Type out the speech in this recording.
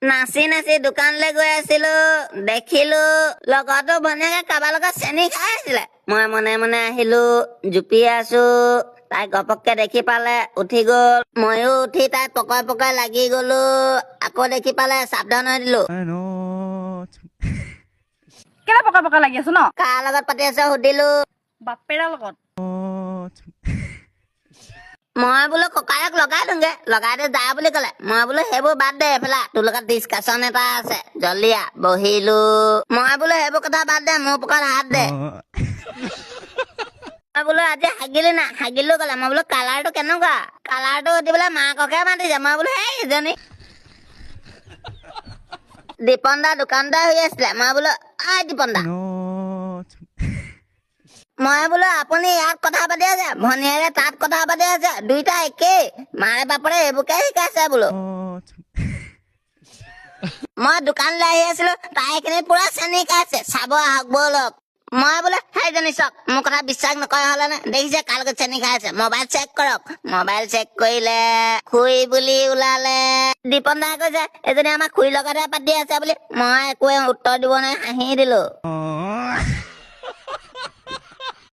নাচি নাচি দোকানলৈ গৈ আছিলো দেখিলো লগতো ভনীয়েকে কাৰোবাৰ লগত চেনি খাই আছিলে মই মনে মনে আহিলো জুপি আছো তাই গপককে দেখি পালে উঠি গল ময়ো উঠি তাই পকৰে পকৰে লাগি গলো আকৌ দেখি পালে সাৱধান হৈ দিলো কেলে পকা পকা লাগি আছো ন কাৰ লগত পাতি আছ সুধিলো বাপেৰা লগত মই বোলো ককায়েক লগাই দিওঁগে লগাই দে যা বুলি ক'লে মই বোলো সেইবোৰ বাদ দে এফালে তোৰ লগত ডিছকাশ্যন এটা আছে জলিয়া বহিলো মই বোলো সেইবোৰ কথা বাদ দে মোৰ পকাত হাত দে মই বোলো আজি হাগিলি না হাগিলো ক'লে মই বোলো কালাৰটো কেনেকুৱা কালাৰটো সুধি পেলাই মাককে মাতিছে মই বোলো সেই ইজনী দীপন দা দোকানতে হৈ আছিলে মই বোলো আই দীপন দা মই বোলো আপুনি ইয়াত কথা পাতি আছে ভনীয়েকে তাত কথা পাতি আছে দুইটা একেই মাৰে বাপৰে এইবোৰকে শিকাইছে বোলো মই দোকানলৈ আহি আছিলো তাই এইখিনি পুৰা চেনি খাইছে চাব আহক বলক মই বোলে সেইজনী চাওক মোৰ কথা বিশ্বাস নকৰা হলে নে দেখিছে কাৰ লগত চেনি খাইছে মোবাইল চেক কৰক মোবাইল চেক কৰিলে খুৰী বুলি ওলালে দীপন দাই কৈছে এজনী আমাৰ খুৰীৰ লগতহে পাতি আছে বুলি মই একোৱে উত্তৰ দিব নাই হাঁহি দিলো